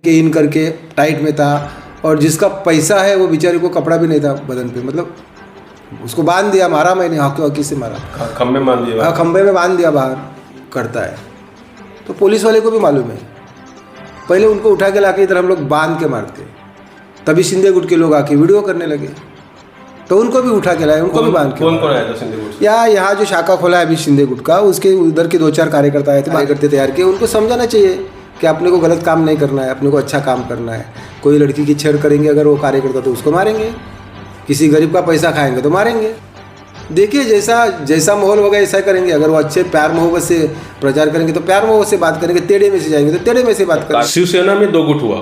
के इन करके टाइट में था और जिसका पैसा है वो बेचारे को कपड़ा भी नहीं था बदन पे, मतलब उसको बांध दिया, मारा मैंने, हॉकी हॉकी से मारा, खंबे में बांध दिया। हाँ खंबे में बांध दिया, बाहर करता है। तो पुलिस वाले को भी मालूम है, पहले उनको उठा के लाके इधर हम लोग बांध के मारते, तभी सिंधे गुट के लोग आके वीडियो करने लगे, तो उनको भी उठा के लाए, उनको भी बांध के। कौन कौन आया था सिंधे गुट से? यहाँ जो शाखा खोला है अभी सिंधे गुट का, उसके उधर के 2-4 कार्यकर्ता आए थे, कार्यकर्ता तैयार किए। उनको समझाना चाहिए कि अपने को गलत काम नहीं करना है, अपने को अच्छा काम करना है। कोई लड़की की छेड़ करेंगे अगर वो कार्यकर्ता तो उसको मारेंगे, किसी गरीब का पैसा खाएंगे तो मारेंगे। देखिए जैसा माहौल होगा ऐसा करेंगे। अगर वो अच्छे प्यार मोहब्बत से प्रचार करेंगे तो प्यार मोहब्बत से बात करेंगे, टेढ़े में से जाएंगे तो टेढ़े में से बात करेंगे। शिवसेना में 2 गुट हुआ,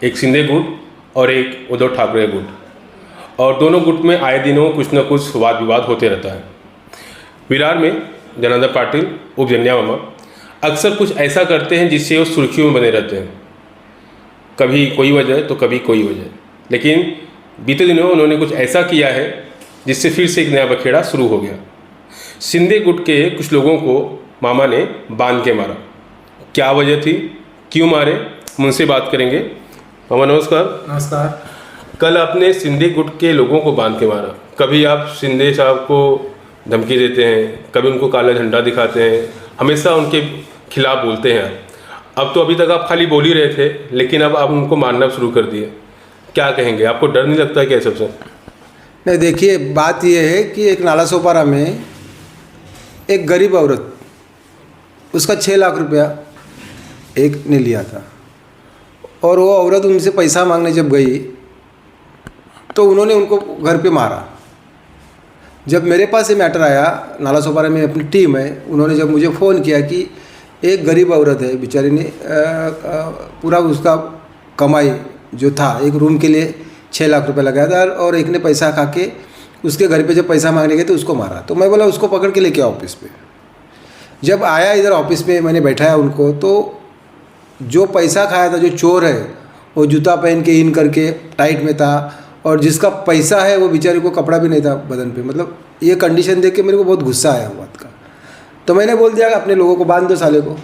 एक सिंधे गुट और एक उद्धव ठाकरे गुट, और दोनों गुट में आए दिनों कुछ न कुछ वाद विवाद होते रहता है। विरार में जनार्दन पाटिल उप जन्या मामा अक्सर कुछ ऐसा करते हैं जिससे वो सुर्खियों में बने रहते हैं, कभी कोई वजह तो कभी कोई वजह। लेकिन बीते दिनों उन्होंने कुछ ऐसा किया है जिससे फिर से एक नया बखेड़ा शुरू हो गया। सिंधे गुट के कुछ लोगों को मामा ने बांध के मारा, क्या वजह थी, क्यों मारे, मुझसे बात करेंगे। मामा नमस्कार। नमस्कार। कल आपने सिंधे गुट के लोगों को बांध के मारा, कभी आप शिंदे साहब को धमकी देते हैं, कभी उनको काला झंडा दिखाते हैं, हमेशा उनके खिलाफ बोलते हैं। अब तो अभी तक आप खाली बोल ही रहे थे, लेकिन अब आप उनको मारना शुरू कर दिए, क्या कहेंगे? आपको डर नहीं लगता क्या सबसे? नहीं, देखिए बात यह है कि एक नालासोपारा में एक गरीब औरत, उसका 6 लाख रुपया एक ने लिया था, और वो औरत उनसे पैसा मांगने जब गई तो उन्होंने उनको घर पे मारा। जब मेरे पास ये मैटर आया, नालासोपारा में अपनी टीम है, उन्होंने जब मुझे फ़ोन किया कि एक गरीब औरत है, बेचारी ने पूरा उसका कमाई जो था एक रूम के लिए 6 लाख रुपए लगाया था, और एक ने पैसा खा के उसके घर पे जब पैसा मांगने गए तो उसको मारा। तो मैं बोला उसको पकड़ के लेके आओ ऑफिस पे। जब आया इधर ऑफिस पे, मैंने बैठाया उनको, तो जो पैसा खाया था, जो चोर है, वो जूता पहन के इन करके टाइट में था, और जिसका पैसा है वो बेचारे को कपड़ा भी नहीं था बदन पे। मतलब ये कंडीशन देख के मेरे को बहुत गुस्सा आया बात का। तो मैंने बोल दिया अपने लोगों को बांध दो साले को,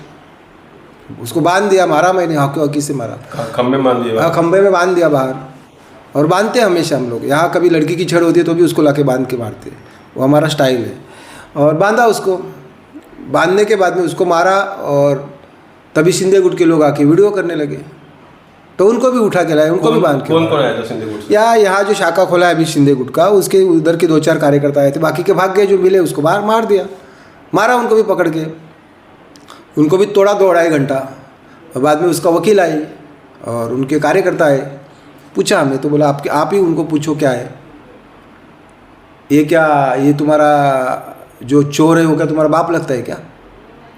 उसको बांध दिया, मारा मैंने, हॉकी हॉकी से मारा, खंबे में बांध दिया। हाँ खंबे में बांध दिया बाहर, और बांधते हैं हमेशा हम लोग। यहाँ कभी लड़की की छेड़ होती है तो भी उसको लाके बांध के मारते हैं, वो हमारा स्टाइल है। और बांधा उसको, बांधने के बाद में उसको मारा, और तभी सिंधे गुट के लोग आके वीडियो करने लगे, तो उनको भी उठा के लाए, उनको भी बांध के। कौन कौन आया था सिंधे गुट से? यहाँ जो शाखा खोला है अभी सिंधे गुट का, उसके उधर के 2-4 कार्यकर्ता आए थे, बाकी के भाग गए, जो मिले उसको बाहर मार दिया, मारा उनको भी पकड़ के, उनको भी तोड़ा 2-2.5 घंटा। और बाद में उसका वकील आई और उनके कार्यकर्ता आए, पूछा हमें, तो बोला आप ही उनको पूछो क्या है ये, क्या ये तुम्हारा जो चोर है वो क्या तुम्हारा बाप लगता है क्या,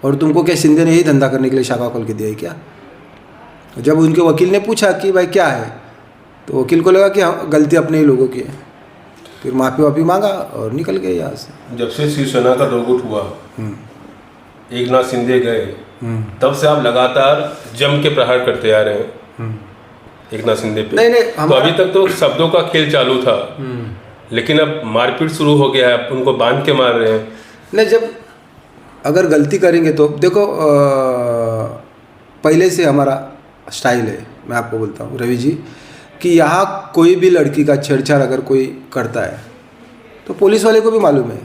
और तुमको क्या सिंधे ने यही धंधा करने के लिए शाखा खोल के दिया है क्या? जब उनके वकील ने पूछा कि भाई क्या है, तो वकील को लगा कि हाँ गलती अपने ही लोगों की है, फिर माफ़ी वाफ़ी मांगा और निकल गए यहाँ से। जब से शिवसेना का 2 गुट हुआ, एक नाथ शिंदे गए, तब से आप लगातार जम के प्रहार करते आ रहे हैं एक नाथ शिंदे पे। नहीं तो अभी तक तो शब्दों का खेल चालू था, लेकिन अब मारपीट शुरू हो गया है, उनको बांध के मार रहे हैं। नहीं, जब अगर गलती करेंगे तो देखो, पहले से हमारा स्टाइल है, मैं आपको बोलता हूँ रवि जी, कि यहाँ कोई भी लड़की का छेड़छाड़ अगर कोई करता है तो पुलिस वाले को भी मालूम है,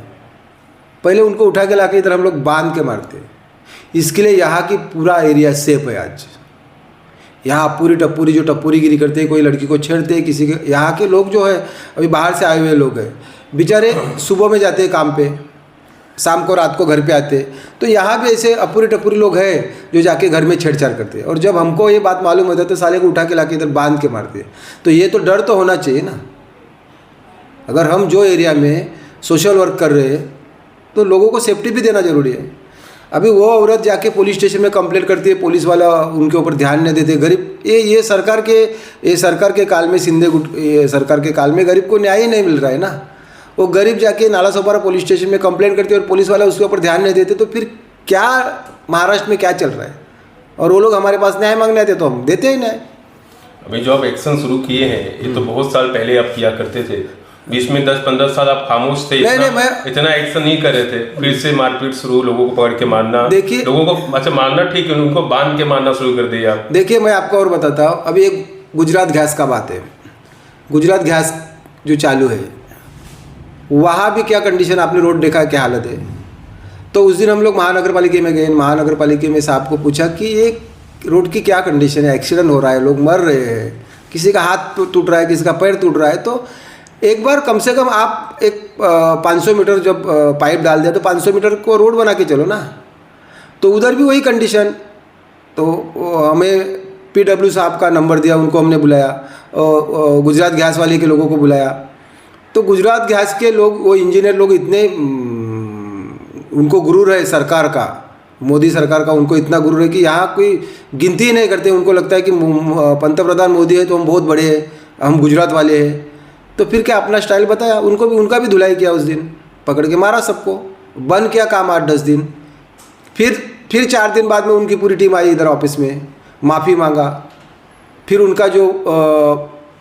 पहले उनको उठा के लाके इधर हम लोग बांध के मारते हैं। इसके लिए यहाँ की पूरा एरिया सेफ है। आज यहाँ पूरी टप्पूरी जो टप्पूरीगिरी करते हैं, कोई लड़की को छेड़ते हैं, किसी के, यहाँ के लोग जो है अभी बाहर से आए हुए लोग हैं, बेचारे सुबह में जाते हैं काम पे, शाम को रात को घर पे आते, तो यहाँ भी ऐसे अपूरी टपूरी लोग हैं जो जाके घर में छेड़छाड़ करते हैं। और जब हमको ये बात मालूम होता है तो साले को उठा के लाके इधर बांध के मारते हैं। तो ये तो डर तो होना चाहिए ना। अगर हम जो एरिया में सोशल वर्क कर रहे हैं तो लोगों को सेफ्टी भी देना जरूरी है। अभी वो औरत जाके पुलिस स्टेशन में कंप्लेंट करती है, पुलिस वाला उनके ऊपर ध्यान नहीं देते। गरीब ये सरकार के काल में, सिंधे गुट सरकार के काल में गरीब को न्याय ही नहीं मिल रहा है ना। वो गरीब जाके नालासोपारा पुलिस स्टेशन में कंप्लेंट करते और पुलिस वाला उसके ऊपर ध्यान नहीं देते, तो फिर क्या महाराष्ट्र में क्या चल रहा है? और वो लोग हमारे पास न्याय मांगने आते तो हम देते ही न्याय। अभी जो आप एक्शन शुरू किए हैं, ये तो बहुत साल पहले आप किया करते थे, बीच में 10-15 साल आप खामोश थे, इतना एक्शन नहीं कर रहे थे, फिर से मारपीट शुरू, लोगों को पकड़ के मारना। देखिए, लोगों को अच्छा मारना ठीक है, उनको बांध के मारना शुरू कर दिया। देखिए मैं आपको और बताता हूँ, अभी एक गुजरात गैस का बात है। गुजरात गैस जो चालू है वहाँ भी क्या कंडीशन, आपने रोड देखा क्या हालत है। तो उस दिन हम लोग महानगर पालिका में गए, महानगर पालिका में साहब को पूछा कि ये रोड की क्या कंडीशन है, एक्सीडेंट हो रहा है, लोग मर रहे हैं, किसी का हाथ टूट रहा है, किसी का पैर टूट रहा है। तो एक बार कम से कम आप एक 500 मीटर जब पाइप डाल दिया तो 500 मीटर को रोड बना के चलो ना। तो उधर भी वही कंडीशन। तो हमें PW साहब का नंबर दिया, उनको हमने बुलाया, गुजरात गैस वाले के लोगों को बुलाया। तो गुजरात गैस के लोग, वो इंजीनियर लोग इतने उनको गुरूर है सरकार का, मोदी सरकार का, उनको इतना गुरूर है कि यहाँ कोई गिनती ही नहीं करते। उनको लगता है कि पंतप्रधान मोदी है तो हम बहुत बड़े हैं, हम गुजरात वाले हैं। तो फिर क्या अपना स्टाइल बताया, उनको भी, उनका भी धुलाई किया उस दिन, पकड़ के मारा सबको, बंद किया काम 8-10 दिन। फिर 4 दिन बाद में उनकी पूरी टीम आई इधर ऑफिस में, माफ़ी मांगा। फिर उनका जो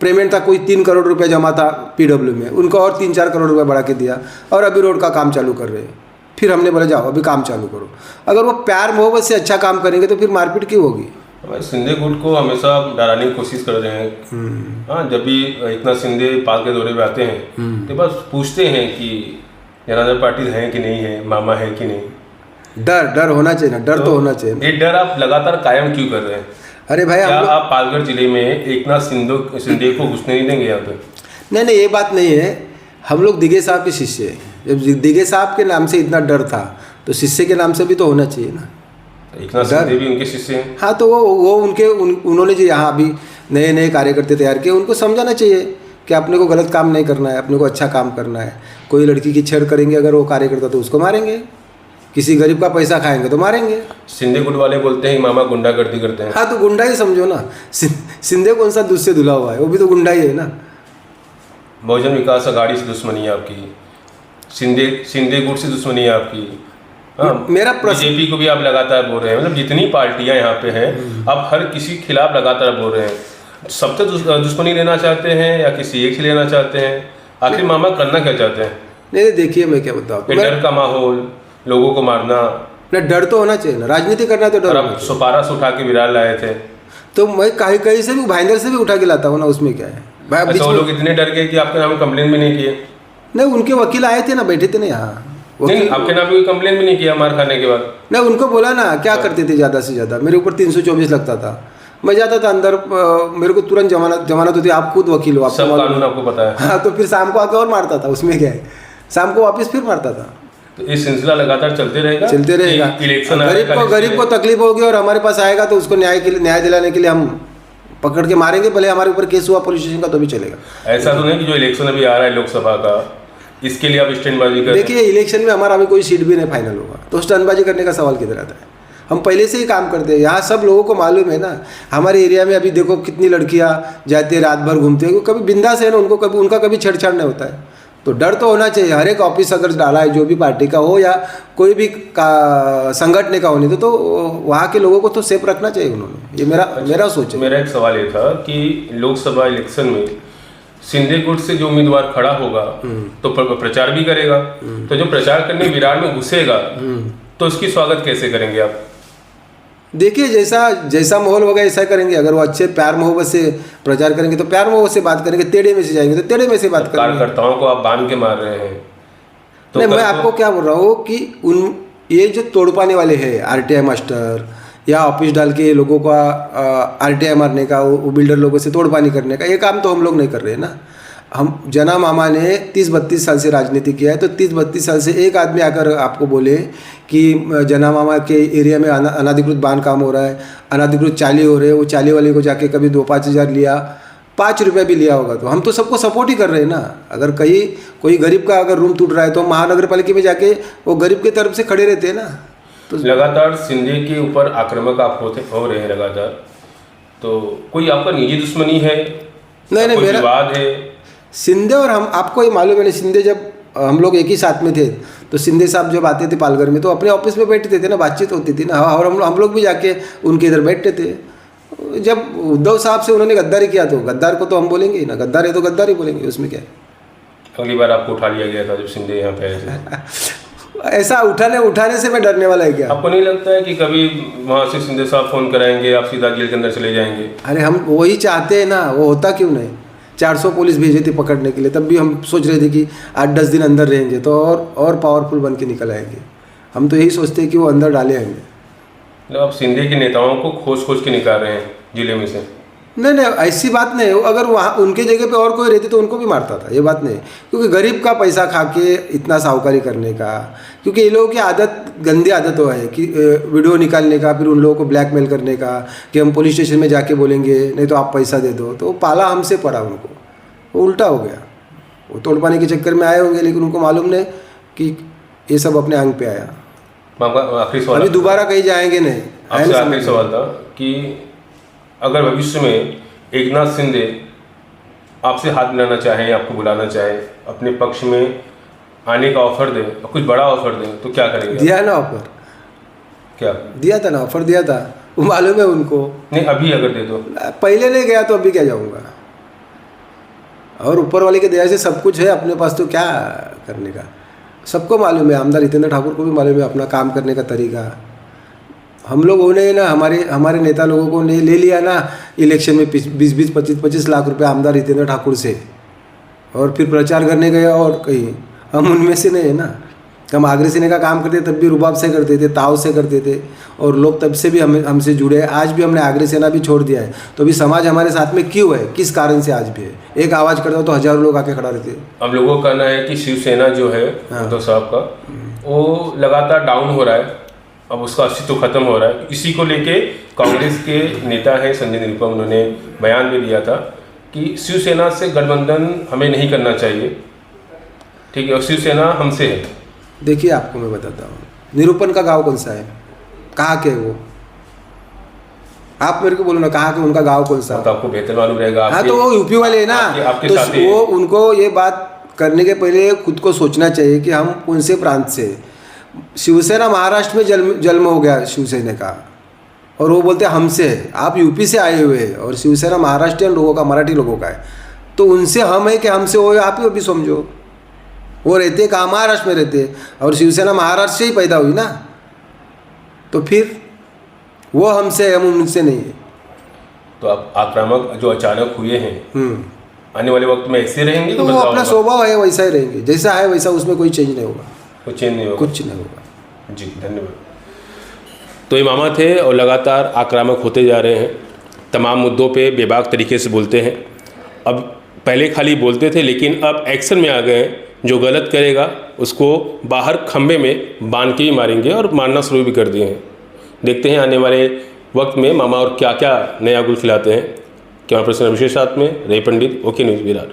पेमेंट था, कोई 3 करोड़ रुपए जमा था PW में, उनको और 3-4 करोड़ रुपए बढ़ा के दिया, और अभी रोड का काम चालू कर रहे हैं। फिर हमने बोला जाओ अभी काम चालू करो। अगर वो प्यार मोहब्बत से अच्छा काम करेंगे तो फिर मारपीट क्यों होगी। शिंदे गुट को हमेशा डराने की कोशिश कर रहे हैं। हाँ, जब भी एकनाथ शिंदे पाल के दौरे पे आते हैं तो बस पूछते हैं कि जनार्दन पाटिल है कि नहीं है, मामा है कि नहीं। डर होना चाहिए ना, डर तो होना चाहिए। ये डर आप लगातार कायम क्यों कर रहे हैं? अरे भाई, आप पालघर जिले में एकनाथ शिंदे को घुसने नहीं देंगे यहाँ पे? नहीं, ये बात नहीं है। हम लोग दिघे साहब के शिष्य हैं। जब दिघे साहब के नाम से इतना डर था तो शिष्य के नाम से भी तो होना चाहिए ना। एकनाथ शिंदे भी उनके शिष्य हैं। हाँ, तो वो उन्होंने जो यहाँ अभी नए कार्यकर्ता तैयार किए, उनको समझाना चाहिए कि अपने को गलत काम नहीं करना है, अपने को अच्छा काम करना है। कोई लड़की की छेड़ करेंगे अगर वो कार्यकर्ता तो उसको मारेंगे, किसी गरीब का पैसा खाएंगे तो मारेंगे। शिंदे गुट वाले बोलते हैं मामा गुंडागर्दी करते हैं। हाँ, तो गुंडा ही समझो ना। शिंदे कौन सा दूध से धुला हुआ है, वो भी तो गुंडा ही है ना। बहुजन विकास अघाड़ी से दुश्मनी है आपकी, शिंदे गुट से दुश्मनी है आपकी। हाँ, मेरा बीजेपी को भी आप लगातार बोल रहे हैं, मतलब जितनी पार्टियां यहाँ पे हैं आप हर किसी के खिलाफ लगातार बोल रहे हैं। सबसे दुश्मनी लेना चाहते हैं या किसी एक से लेना चाहते हैं? आखिर मामा करना क्या चाहते हैं? नहीं, देखिए मैं क्या बताऊँ, डर का माहौल, लोगों को मारना। नहीं, डर तो होना चाहिए ना, राजनीति करना तो डर। आप सुपारा से उठा के विरार लाए थे, तो मैं कहीं से भी, भाईंदर से भी उठा के लाता हूँ ना, उसमें क्या है। अच्छा, वो लोग इतने डर गए कि आपके नाम कंप्लेन भी नहीं किए? नहीं, उनके वकील आए थे ना, बैठे थे ना यहाँ। नहीं, आपके नाम कोई कंप्लेन भी नहीं किया मार खाने के बाद? नहीं, उनको बोला ना, क्या करते थे ज़्यादा से ज़्यादा, मेरे ऊपर 324 लगता था, मैं जाता था अंदर, मेरे को तुरंत जमानत होती। आप खुद वकील हो, सब कानून आपको पता है। हाँ, तो फिर शाम को आके और मारता था, उसमें क्या है, शाम को वापस फिर मारता था। तो ये सिलसिला लगातार चलते रहेगा? इलेक्शन गरीब को तकलीफ होगी और हमारे पास आएगा तो उसको न्याय दिलाने के लिए हम पकड़ के मारेंगे, भले हमारे ऊपर केस हुआ पुलिस स्टेशन का तो भी चलेगा। ऐसा तो नहीं कि जो इलेक्शन अभी आ रहा है लोकसभा का, इसके लिए आप स्टैंडबाजी कर? देखिए, इलेक्शन में हमारा अभी कोई सीट भी नहीं फाइनल होगा, तो स्टैंडबाजी करने का सवाल किधर आता है। हम पहले से ही काम करते हैं, यहाँ सब लोगों को मालूम है ना। हमारे एरिया में अभी देखो कितनी लड़कियाँ जाती है, रात भर घूमती है, कभी बिंदास है ना, उनका कभी छेड़छाड़ नहीं होता है। तो डर तो होना चाहिए। हर एक ऑफिस अगर डाला है, जो भी पार्टी का हो या कोई भी संगठन का होने तो वहाँ के लोगों को तो सेफ रखना चाहिए उन्होंने। ये मेरा सोच है। मेरा एक सवाल ये था कि लोकसभा इलेक्शन में शिंदे गुट से जो उम्मीदवार खड़ा होगा तो प्रचार भी करेगा, तो जो प्रचार करने विरार में घुसेगा तो उसकी स्वागत कैसे करेंगे आप? देखिए, जैसा माहौल होगा ऐसा करेंगे। अगर वो अच्छे प्यार मोहब्बत से प्रचार करेंगे तो प्यार मोहब्बत से बात करेंगे, टेढ़े में से जाएंगे तो टेढ़े में से बात करेंगे। कार्यकर्ताओं को आप बांध के मार रहे हैं तो नहीं, मैं आपको क्या बोल रहा हूँ कि ये जो तोड़पाने वाले हैं, RTI मास्टर या ऑफिस डाल के लोगों का RTI मारने का, वो बिल्डर लोगों से तोड़पानी करने का, ये काम तो हम लोग नहीं कर रहे हैं ना। हम जना मामा ने 30-32 साल से राजनीति किया है, तो 30-32 साल से एक आदमी आकर आपको बोले कि जना मामा के एरिया में अनाधिकृत बांध काम हो रहा है, अनाधिकृत चाली हो रहे हैं, वो चाली वाले को जाके कभी 2-5 हज़ार लिया, 5 रुपये भी लिया होगा, तो हम तो सबको सपोर्ट ही कर रहे हैं ना। अगर कोई गरीब का अगर रूम टूट रहा है तो महानगर पालिका में जाके वो गरीब की तरफ से खड़े रहते हैं ना। तो लगातार शिंदे के ऊपर आक्रामक आप हो रहे हैं लगातार, तो कोई आपका निजी दुश्मनी है? नहीं, मेरा विवाद है शिंदे और हम, आपको ये मालूम है ना, शिंदे जब हम लोग एक ही साथ में थे तो शिंदे साहब जब आते थे पालघर में तो अपने ऑफिस में बैठते थे ना, बातचीत होती थी ना, और हम लोग भी जाके उनके इधर बैठते थे। जब उद्धव साहब से उन्होंने गद्दारी किया तो गद्दार को तो हम बोलेंगे ही ना, गद्दार है तो गद्दार ही बोलेंगे, उसमें क्या है। अगली बार आपको उठा लिया गया था जब शिंदे यहाँ पे आए थे। ऐसा उठाने से मैं डरने वाला है क्या? आपको नहीं लगता है कि कभी वहाँ से शिंदे साहब फ़ोन कराएंगे, आप सीधा जेल के अंदर चले जाएंगे? अरे हम वही चाहते हैं ना, वो होता क्यों नहीं? 400 पुलिस भेजी थी पकड़ने के लिए, तब भी हम सोच रहे थे कि 8-10 दिन अंदर रहेंगे तो और पावरफुल बन के निकल आएंगे। हम तो यही सोचते हैं कि वो अंदर डाले हमें। मतलब आप शिंदे के नेताओं को खोज के निकाल रहे हैं जिले में से? नहीं, ऐसी बात नहीं। अगर वहाँ उनके जगह पे और कोई रहती तो उनको भी मारता था, ये बात नहीं। क्योंकि गरीब का पैसा खा के इतना साहूकारी करने का, क्योंकि ये लोगों की आदत, गंदी आदत वो है कि वीडियो निकालने का, फिर उन लोगों को ब्लैकमेल करने का कि हम पुलिस स्टेशन में जाके बोलेंगे, नहीं तो आप पैसा दे दो। तो वो पाला हमसे पड़ा उनको, वो उल्टा हो गया। वो तोड़ पाने के चक्कर में आए होंगे, लेकिन उनको मालूम नहीं कि ये सब अपने अंग पे आया। आखिरी सवाल, अभी दोबारा कहीं जाएंगे नहीं। आपसे आखिरी सवाल था कि अगर भविष्य में एकनाथ शिंदे आपसे हाथ मिलाना चाहें, आपको बुलाना चाहें, अपने पक्ष में आने का ऑफर दें और कुछ बड़ा ऑफर दें, तो क्या करेंगे? दिया ना ऑफर, क्या दिया था ना, ऑफर दिया था, वो मालूम है उनको। नहीं, अभी अगर दे दो? पहले नहीं गया तो अभी क्या जाऊँगा? और ऊपर वाले की दया से सब कुछ है अपने पास, तो क्या करने का? सबको मालूम है, आमदार हितेंद्र ठाकुर को भी मालूम है अपना काम करने का तरीका। हम लोग उन्हें ना, हमारे नेता लोगों को ने ले लिया ना इलेक्शन में 20-25 लाख रुपए आमदार हितेंद्र ठाकुर से, और फिर प्रचार करने गए और कहीं। हम उनमें से नहीं है ना। हम आगरे सेना का काम करते तब भी रुबाब से करते थे, ताव से करते थे, और लोग तब से भी हमसे जुड़े हैं। आज भी हमने आगरे सेना भी छोड़ दिया है, तो अभी समाज हमारे साथ में क्यों है, किस कारण से आज भी है? एक आवाज़ करता हो तो हज़ारों लोग आके खड़ा रहते। हम लोगों का कहना है कि शिवसेना जो है उद्धव साहब का, वो लगातार डाउन हो रहा है, अब उसका अस्तित्व खत्म हो रहा है। इसी को लेके कांग्रेस के नेता हैं संजय निरुपम, उन्होंने बयान भी दिया था कि शिवसेना से गठबंधन हमें नहीं करना चाहिए, ठीक है, और शिवसेना हमसे है। देखिए, आपको मैं बताता हूँ, निरूपण का गांव कौन सा है, कहाँ के वो? आप मेरे को बोलो ना, कहाँ के उनका गांव कौन सा? तो आपको बेहतर मालूम रहेगा। हाँ, तो वो यूपी वाले है ना, आपके तो साथ ही वो उनको ये बात करने के पहले खुद को सोचना चाहिए कि हम कौन से प्रांत से। शिवसेना महाराष्ट्र में जन्म हो गया शिवसेना का, और वो बोलते हैं हमसे है। आप यूपी से आए हुए हैं और शिवसेना महाराष्ट्रियन लोगों का, मराठी लोगों का है, तो उनसे हम है कि हमसे वो है, आप ही भी समझो। वो रहते कहाँ? महाराष्ट्र में रहते, और शिवसेना महाराष्ट्र से ही पैदा हुई ना, तो फिर वो हमसे है, हम उनसे नहीं है। तो आप आक्रामक जो अचानक हुए हैं, आने वाले वक्त में ऐसे रहेंगे? तो वो अपना स्वभाव है, वैसा ही रहेंगे, जैसा है वैसा, उसमें कोई चेंज नहीं होगा, कुछ चेंज नहीं होगा, कुछ नहीं होगा। जी, धन्यवाद। तो इमामा थे और लगातार आक्रामक होते जा रहे हैं, तमाम मुद्दों पे बेबाक तरीके से बोलते हैं। अब पहले खाली बोलते थे, लेकिन अब एक्शन में आ गए हैं। जो गलत करेगा उसको बाहर खंबे में बांध के ही मारेंगे, और मारना शुरू भी कर दिए हैं। देखते हैं आने वाले वक्त में मामा और क्या क्या नया गुल खिलाते हैं। कैमरा पर्सन अभिषेक साथ में रे पंडित, ओके न्यूज़ विरार।